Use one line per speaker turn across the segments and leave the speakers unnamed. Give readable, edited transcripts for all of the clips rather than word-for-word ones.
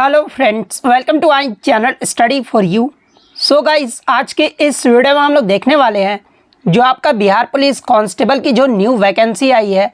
Hello friends, welcome to our channel study for you. So guys, आज के इस video में हम लोग देखने वाले हैं जो आपका बिहार पुलिस कांस्टेबल की जो न्यू वैकेंसी आई है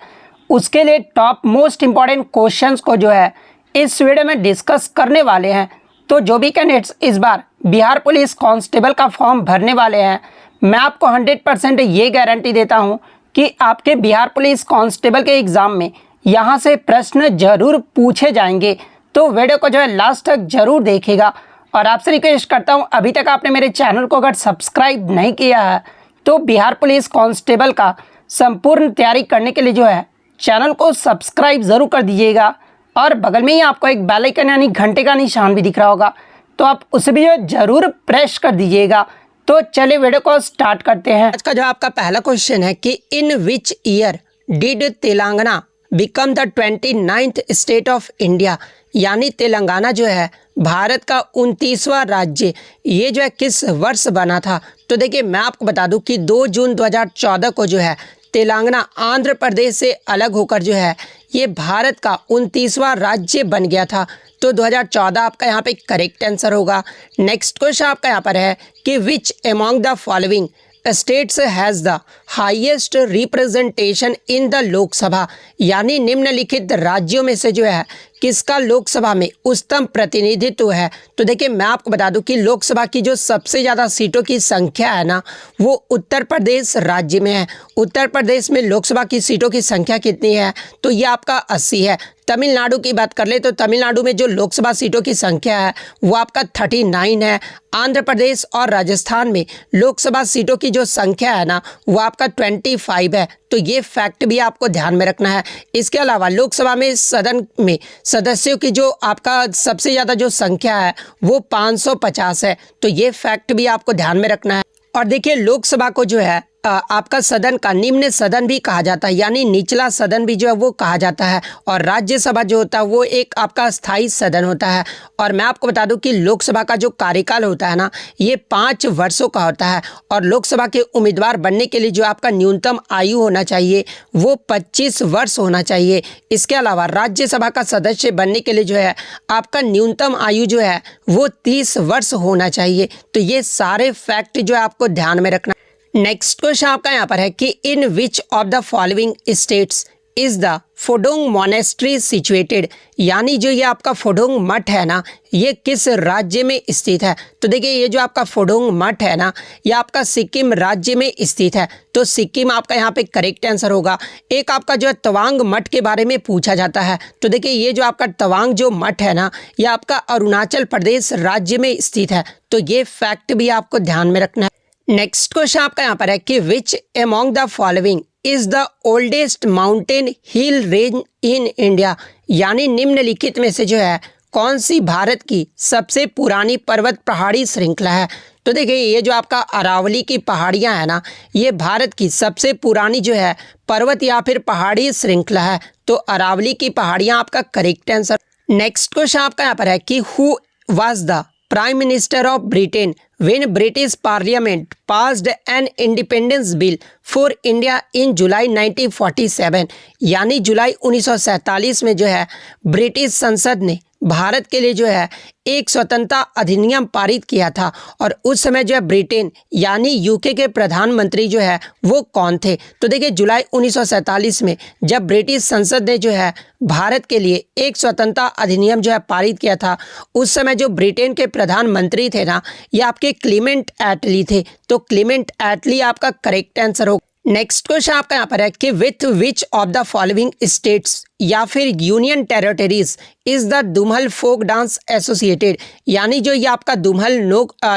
उसके लिए टॉप मोस्ट इम्पॉर्टेंट क्वेश्चंस को जो है इस वीडियो में डिस्कस करने वाले हैं। तो जो भी कैंडिडेट्स इस बार बिहार पुलिस कांस्टेबल का फॉर्म भरने वाले हैं, मैं आपको 100% ये गारंटी देता हूँ कि आपके बिहार पुलिस कांस्टेबल के एग्ज़ाम में यहाँ से प्रश्न जरूर पूछे जाएंगे। तो वीडियो को जो है लास्ट तक जरूर देखिएगा। और आपसे रिक्वेस्ट करता हूँ, अभी तक आपने मेरे चैनल को अगर सब्सक्राइब नहीं किया है तो बिहार पुलिस कांस्टेबल का संपूर्ण तैयारी करने के लिए जो है चैनल को सब्सक्राइब ज़रूर कर दीजिएगा। और बगल में ही आपको एक बेल आइकन यानी घंटे का निशान भी दिख रहा होगा, तो आप उसे भी जो है ज़रूर प्रेस कर दीजिएगा। तो चलिए वीडियो को स्टार्ट करते हैं। आज का जो आपका पहला क्वेश्चन है कि in which year did Telangana become the 29th state of India, यानी तेलंगाना जो है भारत का 29वां राज्य, ये जो है किस वर्ष बना था। तो देखिए, मैं आपको बता दूं कि 2 जून 2014 को जो है तेलंगाना आंध्र प्रदेश से अलग होकर जो है ये भारत का 29वां राज्य बन गया था। तो 2014 आपका यहाँ पे करेक्ट आंसर होगा। नेक्स्ट क्वेश्चन आपका यहाँ पर है कि which among the following states has the highest representation in the Lok Sabha, यानी निम्नलिखित राज्यों में से जो है किसका लोकसभा में उच्चतम प्रतिनिधित्व है। तो देखिए, मैं आपको बता दूं कि लोकसभा की जो सबसे ज़्यादा सीटों की संख्या है ना, वो उत्तर प्रदेश राज्य में है। उत्तर प्रदेश में लोकसभा की सीटों की संख्या कितनी है, तो ये आपका 80 है। तमिलनाडु की बात कर ले तो तमिलनाडु में जो लोकसभा सीटों की संख्या है वो आपका 39 है। आंध्र प्रदेश और राजस्थान में लोकसभा सीटों की जो संख्या है ना वो आपका 25 है। तो ये फैक्ट भी आपको ध्यान में रखना है। इसके अलावा लोकसभा में सदन में सदस्यों की जो आपका सबसे ज़्यादा जो संख्या है वो 550 है। तो ये फैक्ट भी आपको ध्यान में रखना है। और देखिए, लोकसभा को जो है आपका सदन का निम्न सदन भी कहा जाता है, यानी निचला सदन भी जो है वो कहा जाता है। और राज्यसभा जो होता है वो एक आपका स्थायी सदन होता है। और मैं आपको बता दूं कि लोकसभा का जो कार्यकाल होता है ना, ये 5 वर्षों का होता है। और लोकसभा के उम्मीदवार बनने के लिए जो आपका न्यूनतम आयु होना चाहिए वो 25 वर्ष होना चाहिए। इसके अलावा राज्यसभा का सदस्य बनने के लिए जो है आपका न्यूनतम आयु जो है वो 30 वर्ष होना चाहिए। तो ये सारे फैक्ट जो है आपको ध्यान में रखना। नेक्स्ट क्वेश्चन आपका यहाँ पर है कि in which of the following states is the Phodong monastery situated, यानी जो ये आपका फोडोंग मठ है ना, ये किस राज्य में स्थित है। तो देखिए, ये जो आपका फोडोंग मठ है ना, ये आपका सिक्किम राज्य में स्थित है। तो सिक्किम आपका यहाँ पे करेक्ट आंसर होगा। एक आपका जो है तवांग मठ के बारे में पूछा जाता है। तो देखिए, ये जो आपका तवांग जो मठ है ना, ये आपका अरुणाचल प्रदेश राज्य में स्थित है। तो ये फैक्ट भी आपको ध्यान में रखना है। नेक्स्ट क्वेश्चन आपका यहाँ पर है कि which among the following is the oldest mountain hill range in India, यानी निम्नलिखित में से जो है कौन सी भारत की सबसे पुरानी पर्वत पहाड़ी श्रृंखला है। तो देखिए, ये जो आपका अरावली की पहाड़ियाँ हैं ना, ये भारत की सबसे पुरानी जो है पर्वत या फिर पहाड़ी श्रृंखला है। तो अरावली की पहाड़ियाँ आपका करेक्ट आंसर। नेक्स्ट क्वेश्चन आपका यहाँ पर है कि who was the prime minister of Britain when British Parliament passed an independence bill for India in July 1947, यानी जुलाई 1947 में जो है ब्रिटिश संसद ने भारत के लिए जो है एक स्वतंत्रता अधिनियम पारित किया था। और उस समय जो है ब्रिटेन यानी यूके के प्रधानमंत्री जो है वो कौन थे। तो देखिए, जुलाई 1947 में जब ब्रिटिश संसद ने जो है भारत के लिए एक स्वतंत्रता अधिनियम जो है पारित किया था, उस समय जो ब्रिटेन के प्रधानमंत्री थे ना, ये आपके क्लीमेंट एटली थे। तो क्लीमेंट एटली आपका करेक्ट आंसर होगा। नेक्स्ट क्वेश्चन आपका यहाँ पर है कि with which of the following states या फिर union territories is the Dumhal folk dance associated, यानी जो ये आपका दुम्हल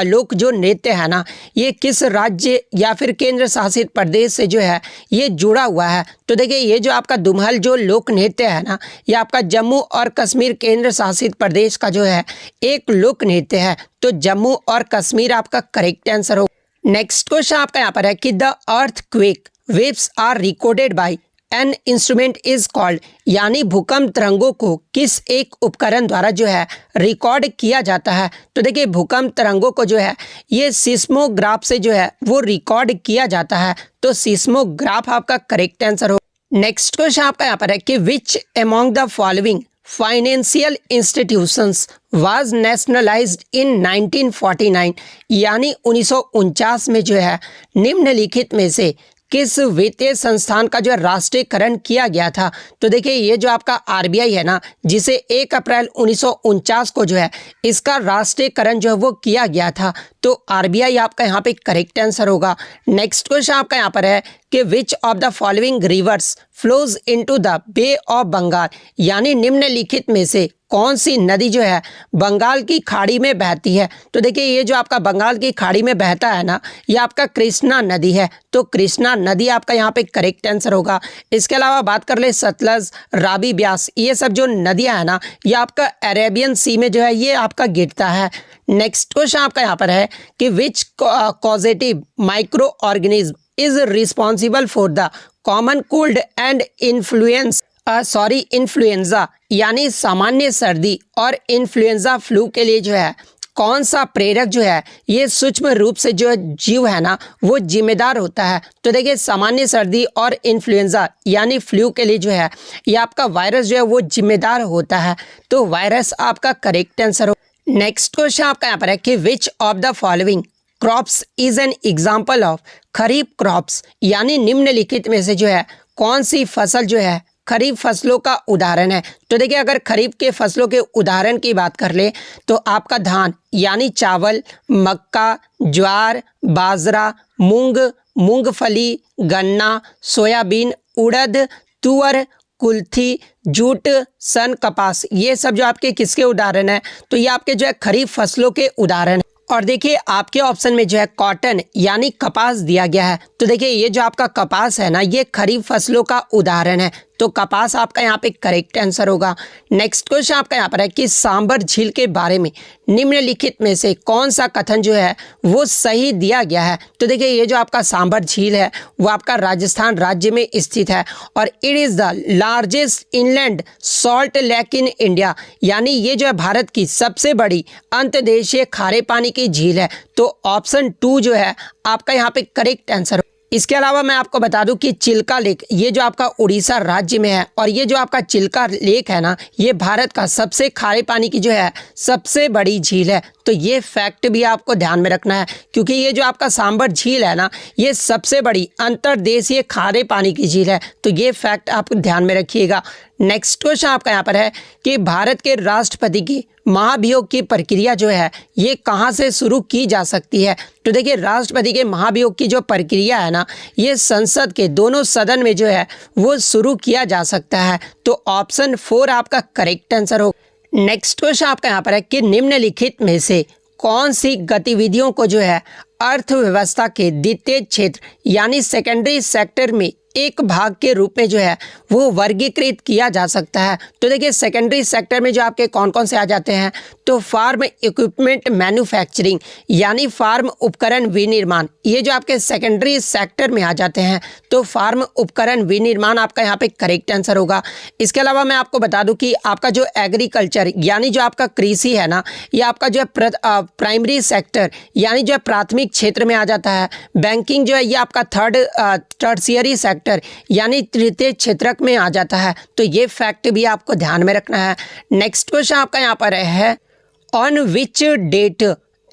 लोक जो नृत्य है ना, ये किस राज्य या फिर केंद्र शासित प्रदेश से जो है ये जुड़ा हुआ है। तो देखिए, ये जो आपका दुम्हल जो लोक नृत्य है ना, ये आपका जम्मू और कश्मीर केंद्र शासित प्रदेश का जो है एक लोक नृत्य है। तो जम्मू और कश्मीर आपका करेक्ट आंसर हो। नेक्स्ट क्वेश्चन आपका यहाँ पर है कि the earthquake waves are recorded by an instrument is called, यानी भूकंप तरंगों को किस एक उपकरण द्वारा जो है रिकॉर्ड किया जाता है। तो देखिए, भूकंप तरंगों को जो है ये सिस्मोग्राफ से जो है वो रिकॉर्ड किया जाता है। तो सिस्मोग्राफ आपका करेक्ट आंसर हो। नेक्स्ट क्वेश्चन आपका यहाँ पर है कि which among the following financial institutions was nationalised in 1949, यानी 1949 में जो है निम्नलिखित में से किस वित्तीय संस्थान का जो है राष्ट्रीयकरण किया गया था। तो देखिए ये जो आपका आरबीआई है ना, जिसे 1 अप्रैल 1949 को जो है इसका राष्ट्रीयकरण जो है वो किया गया था। तो आरबीआई आपका यहाँ पे करेक्ट आंसर होगा। नेक्स्ट क्वेश्चन आपका यहाँ पर है कि which of the following rivers flows into the Bay of Bengal, यानी निम्नलिखित में से कौन सी नदी जो है बंगाल की खाड़ी में बहती है। तो देखिए ये जो आपका बंगाल की खाड़ी में बहता है ना, ये आपका कृष्णा नदी है। तो कृष्णा नदी आपका यहाँ पे करेक्ट आंसर होगा। इसके अलावा बात कर ले सतलज, रावी, ब्यास, ये सब जो नदियाँ है ना, ये आपका अरेबियन सी में जो है ये आपका गिरता है। नेक्स्ट क्वेश्चन आपका यहाँ पर है कि which causative microorganism is responsible for the common cold and influenza, यानी सामान्य सर्दी और इन्फ्लुएंजा फ्लू के लिए जो है कौन सा प्रेरक जो है ये सूक्ष्म रूप से जो जीव है ना वो जिम्मेदार होता है। तो देखिए सामान्य सर्दी और इन्फ्लुएंजा यानी फ्लू के लिए जो है ये आपका वायरस जो है वो जिम्मेदार होता है। तो वायरस आपका करेक्ट आंसर हो। नेक्स्ट क्वेश्चन आपका यहाँ पर है कि which of the following crops is an example of kharif crops, यानी निम्नलिखित में से जो है कौन सी फसल जो है खरीफ फसलों का उदाहरण है। तो देखिए अगर खरीफ के फसलों के उदाहरण की बात कर ले तो आपका धान यानी चावल, मक्का, ज्वार, बाजरा, मूंग, मूंगफली, गन्ना, सोयाबीन, उड़द, तुअर, कुल्थी, जूट, सन, कपास, ये सब जो आपके किसके उदाहरण है। तो ये आपके जो है खरीफ फसलों के उदाहरण है। और देखिए आपके ऑप्शन में जो है कॉटन यानी कपास दिया गया है। तो देखिए ये जो आपका कपास है ना ये खरीफ फसलों का उदाहरण है। तो कपास आपका यहाँ पे करेक्ट आंसर होगा। नेक्स्ट क्वेश्चन आपका यहाँ पर है कि सांबर झील के बारे में निम्नलिखित में से कौन सा कथन जो है वो सही दिया गया है। तो देखिए ये जो आपका सांबर झील है वो आपका राजस्थान राज्य में स्थित है और it is the largest inland salt lake in India, यानी ये जो है भारत की सबसे बड़ी अंतर्देशीय खारे पानी की झील है। तो ऑप्शन 2 जो है आपका यहाँ पे करेक्ट आंसर। इसके अलावा मैं आपको बता दूं कि चिल्का लेक ये जो आपका उड़ीसा राज्य में है और ये जो आपका चिल्का लेक है ना ये भारत का सबसे खारे पानी की जो है सबसे बड़ी झील है। तो ये फैक्ट भी आपको ध्यान में रखना है क्योंकि ये जो आपका सांबर झील है ना ये सबसे बड़ी अंतर्देशीय खारे पानी की झील है। तो ये फैक्ट आप ध्यान में रखिएगा। नेक्स्ट क्वेश्चन आपका यहाँ पर है कि भारत के राष्ट्रपति की महाभियोग की प्रक्रिया जो है ये कहाँ से शुरू की जा सकती है। तो देखिए राष्ट्रपति के महाभियोग की जो प्रक्रिया है ना ये संसद के दोनों सदन में जो है वो शुरू किया जा सकता है। तो ऑप्शन 4 आपका करेक्ट आंसर हो। नेक्स्ट क्वेश्चन आपका यहाँ पर है कि निम्नलिखित में से कौन सी गतिविधियों को जो है अर्थव्यवस्था के द्वितीय क्षेत्र यानी सेकेंडरी सेक्टर में एक भाग के रूप में जो है वो वर्गीकृत किया जा सकता है। तो देखिए सेकेंडरी सेक्टर में जो आपके कौन कौन से आ जाते हैं तो फार्म इक्विपमेंट मैन्युफैक्चरिंग यानी फार्म उपकरण विनिर्माण, ये जो आपके सेकेंडरी सेक्टर में आ जाते हैं। तो फार्म उपकरण विनिर्माण आपका यहाँ पे करेक्ट आंसर होगा। इसके अलावा मैं आपको बता दूं कि आपका जो एग्रीकल्चर यानी जो आपका कृषि है ना ये आपका जो है प्राइमरी सेक्टर यानी जो है प्राथमिक क्षेत्र में आ जाता है। बैंकिंग जो है ये आपका टर्शियरी सेक्टर यानी तृतीय क्षेत्रक में आ जाता है। तो ये फैक्ट भी आपको ध्यान में रखना है। नेक्स्ट क्वेश्चन आपका यहाँ पर है on which date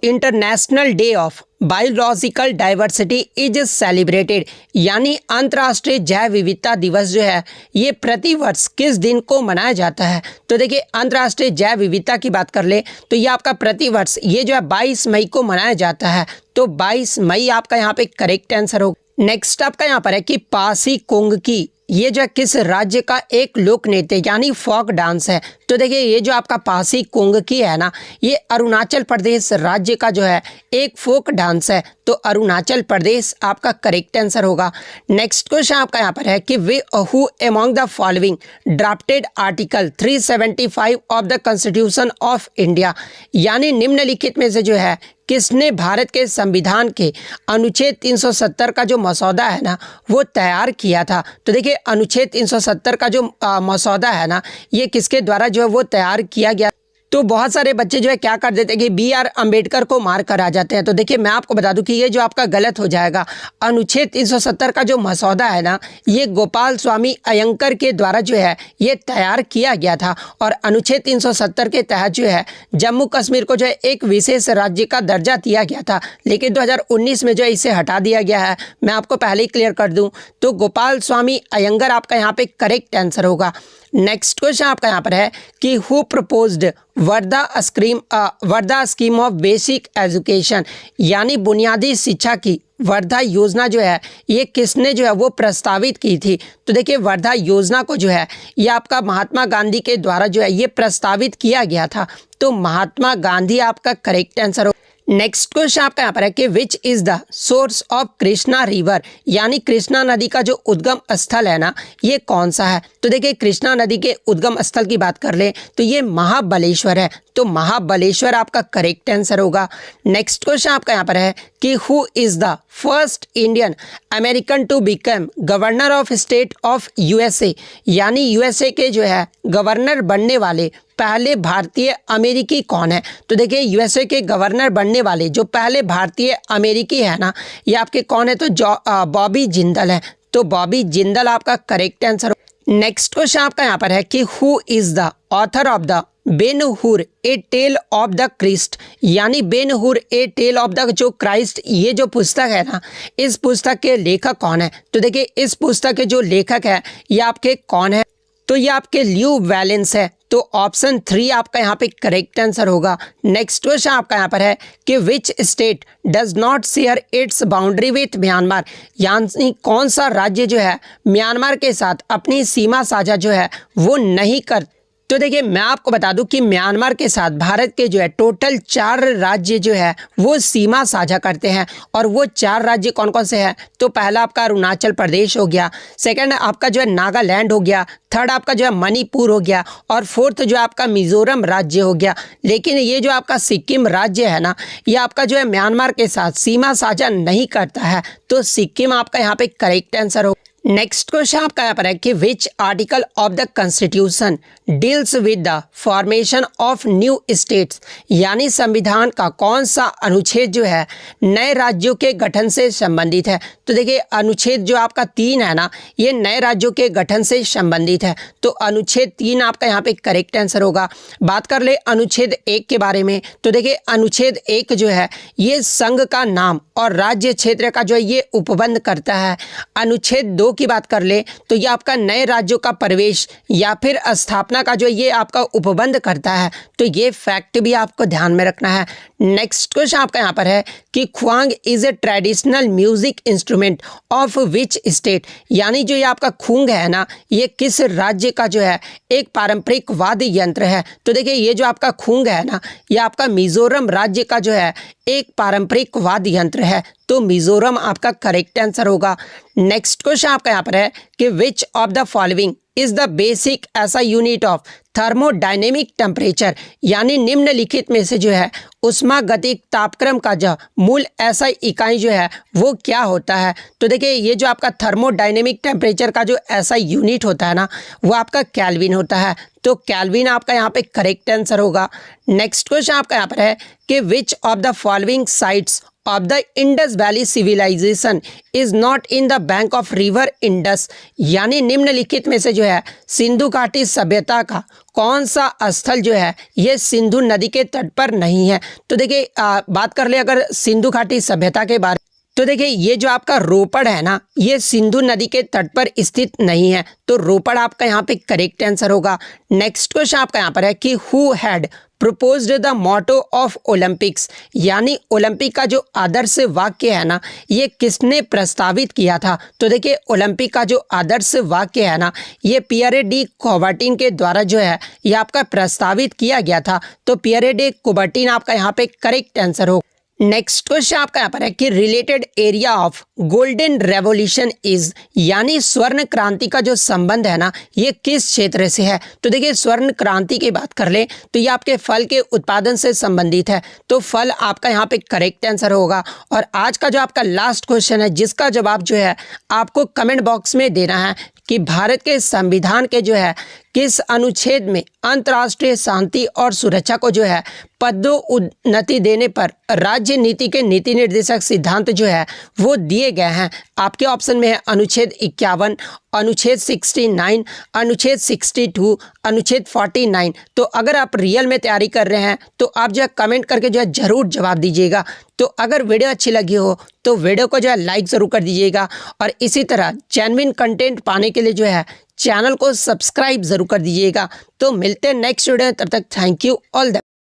International Day of Biological Diversity is celebrated, यानी अंतर्राष्ट्रीय जैव विविधता दिवस जो है ये प्रतिवर्ष किस दिन को मनाया जाता है। तो देखिए अंतर्राष्ट्रीय जैव विविधता की बात कर ले तो ये आपका प्रतिवर्ष ये जो है 22 मई को मनाया जाता है। तो 22 मई आपका यहाँ पे करेक्ट आंसर होगा। नेक्स्ट आपका यहाँ पर है कि पासी कोंगकी ये जो किस राज्य का एक लोक नृत्य यानी फोक डांस है। तो देखिए ये जो आपका पासी कोंगकी है ना ये अरुणाचल प्रदेश राज्य का जो है एक फोक डांस है। तो अरुणाचल प्रदेश आपका करेक्ट आंसर होगा। नेक्स्ट क्वेश्चन आपका यहाँ पर है कि way who among the following drafted article 375 of the constitution of India, यानी निम्नलिखित में से जो है किसने भारत के संविधान के अनुच्छेद 370 का जो मसौदा है ना वो तैयार किया था। तो देखिए अनुच्छेद 370 का जो मसौदा है ना ये किसके द्वारा जो है वो तैयार किया गया। तो बहुत सारे बच्चे जो है क्या कर देते हैं कि B.R. अम्बेडकर को मार कर आ जाते हैं। तो देखिए मैं आपको बता दूं कि ये जो आपका गलत हो जाएगा। अनुच्छेद 370 का जो मसौदा है ना, ये गोपाल स्वामी अयंकर के द्वारा जो है ये तैयार किया गया था और अनुच्छेद 370 के तहत जो है जम्मू कश्मीर को जो है एक विशेष राज्य का दर्जा दिया गया था, लेकिन 2019 में जो है इसे हटा दिया गया है। मैं आपको पहले ही क्लियर कर दूं, तो गोपाल स्वामी अयंगर आपका यहाँ पे करेक्ट आंसर होगा। नेक्स्ट क्वेश्चन आपका यहाँ पर है कि who proposed Wardha scheme of basic education, यानी बुनियादी शिक्षा की वर्धा योजना जो है ये किसने जो है वो प्रस्तावित की थी। तो देखिए वर्धा योजना को जो है ये आपका महात्मा गांधी के द्वारा जो है ये प्रस्तावित किया गया था। तो महात्मा गांधी आपका करेक्ट आंसर हो। नेक्स्ट क्वेश्चन आपका यहाँ पर है कि which is the source of Krishna river, यानी कृष्णा नदी का जो उद्गम स्थल है ना ये कौन सा है। तो देखिए कृष्णा नदी के उद्गम स्थल की बात कर ले तो ये महाबलेश्वर है। तो महाबलेश्वर आपका करेक्ट आंसर होगा। नेक्स्ट क्वेश्चन आपका यहाँ पर है कि who is the first Indian American to become governor of state of USA, यानी USA के जो है गवर्नर बनने वाले पहले भारतीय अमेरिकी कौन है। तो देखिए USA के गवर्नर बनने वाले जो पहले भारतीय अमेरिकी है ना ये आपके कौन है, तो बॉबी जिंदल है। तो बॉबी जिंदल आपका करेक्ट आंसर। नेक्स्ट क्वेश्चन आपका यहाँ पर है कि who is the author of the Ben हुर ए टेल ऑफ द क्रिस्ट, यानी बेन हुर ए टेल ऑफ द जो क्राइस्ट ये जो पुस्तक है ना इस पुस्तक के लेखक कौन है। तो देखिए इस पुस्तक के जो लेखक है ये आपके कौन है, तो ये आपके ल्यू वैलेंस है। तो ऑप्शन 3 आपका यहाँ पे करेक्ट आंसर होगा। नेक्स्ट क्वेश्चन आपका यहाँ पर है कि which state does not share its boundary with Myanmar, यानी कौन सा राज्य जो है म्यांमार के साथ अपनी सीमा साझा जो है वो नहीं कर। तो देखिए मैं आपको बता दूं कि म्यांमार के साथ भारत के जो है टोटल 4 राज्य जो है वो सीमा साझा करते हैं और वो 4 राज्य कौन कौन से हैं। तो पहला आपका अरुणाचल प्रदेश हो गया, सेकंड आपका जो है नागालैंड हो गया, थर्ड आपका जो है मणिपुर हो गया और फोर्थ जो है आपका मिजोरम राज्य हो गया। लेकिन ये जो आपका सिक्किम राज्य है ना ये आपका जो है म्यांमार के साथ सीमा साझा नहीं करता है। तो सिक्किम आपका यहाँ पे करेक्ट आंसर हो। नेक्स्ट क्वेश्चन आपका यहाँ पर है कि which article of the constitution deals with the formation of new states, यानी संविधान का कौन सा अनुच्छेद जो है नए राज्यों के गठन से संबंधित है। तो देखिए अनुच्छेद जो आपका 3 है ना ये नए राज्यों के गठन से संबंधित है। तो अनुच्छेद 3 आपका यहाँ पे करेक्ट आंसर होगा। बात कर ले अनुच्छेद 1 के बारे में, तो देखिए अनुच्छेद 1 जो है ये संघ का नाम और राज्य क्षेत्र का जो है ये उपबंध करता है। अनुच्छेद 2 की बात कर ले तो ये आपका नए राज्यों का प्रवेश या फिर स्थापना का जो ये आपका उपबंध करता है। तो ये फैक्ट भी आपको ध्यान में रखना है। नेक्स्ट क्वेश्चन आपका यहाँ पर है कि Khuang is a traditional music instrument of which state, यानी जो ये आपका खूंग है ना ये किस राज्य का जो है एक पारंपरिक वाद्य यंत्र है। तो देखिए ये जो आपका खूंग है ना ये आपका मिजोरम राज्य का जो है एक पारंपरिक वाद्य यंत्र है। तो मिजोरम आपका करेक्ट आंसर होगा। नेक्स्ट क्वेश्चन आपका यहाँ पर है कि which of the following is the basic SI unit of thermodynamic temperature, यानी निम्नलिखित में से जो है उष्मागतिक तापक्रम का जो मूल SI इकाई जो है वो क्या होता है। तो देखिए ये जो आपका थर्मोडायनेमिक टेम्परेचर का जो SI यूनिट होता है ना वो आपका केल्विन होता है। तो केल्विन आपका यहाँ पे करेक्ट आंसर होगा। नेक्स्ट क्वेश्चन आपका यहाँ पर है कि which of the following sites of the Indus Valley civilisation is not in the bank of river Indus, यानी निम्नलिखित में से जो है सिंधु घाटी सभ्यता का कौन सा स्थल जो है ये सिंधु नदी के तट पर नहीं है। तो देखिए बात कर ले अगर सिंधु घाटी सभ्यता के बारे, तो देखिए ये जो आपका रोपड़ है ना ये सिंधु नदी के तट पर स्थित नहीं है। तो रोपड़ आपका यहाँ पे करेक्ट आंसर होगा। नेक्स्ट क्वेश्चन आपका यहाँ पर है कि who had proposed the motto of Olympics, यानी ओलंपिक का जो आदर्श वाक्य है ना ये किसने प्रस्तावित किया था। तो देखिए ओलंपिक का जो आदर्श वाक्य है ना ये पियरे डी कुबर्टिन के द्वारा जो है ये आपका प्रस्तावित किया गया था। तो पियरे डी कुबर्टिन आपका यहाँ पे करेक्ट आंसर हो। नेक्स्ट क्वेश्चन आपका यहाँ पर है कि related area of golden revolution is, यानी स्वर्ण क्रांति का जो संबंध है ना ये किस क्षेत्र से है। तो देखिए स्वर्ण क्रांति की बात कर ले तो ये आपके फल के उत्पादन से संबंधित है। तो फल आपका यहाँ पे करेक्ट आंसर होगा। और आज का जो आपका लास्ट क्वेश्चन है जिसका जवाब जो है आपको कमेंट बॉक्स में देना है कि भारत के संविधान के जो है किस अनुच्छेद में अंतर्राष्ट्रीय शांति और सुरक्षा को जो है पदोन्नति देने पर राज्य नीति के नीति निर्देशक सिद्धांत जो है वो दिए गए हैं। आपके ऑप्शन में है अनुच्छेद 51, अनुच्छेद 69, अनुच्छेद 62, अनुच्छेद 49। तो अगर आप रियल में तैयारी कर रहे हैं तो आप जो है कमेंट करके जो है ज़रूर जवाब दीजिएगा। तो अगर वीडियो अच्छी लगी हो तो वीडियो को जो है लाइक ज़रूर कर दीजिएगा और इसी तरह जेन्युइन कंटेंट पाने के लिए जो है चैनल को सब्सक्राइब ज़रूर कर दीजिएगा। तो मिलते हैं नेक्स्ट वीडियो में, तब तक थैंक यू ऑल द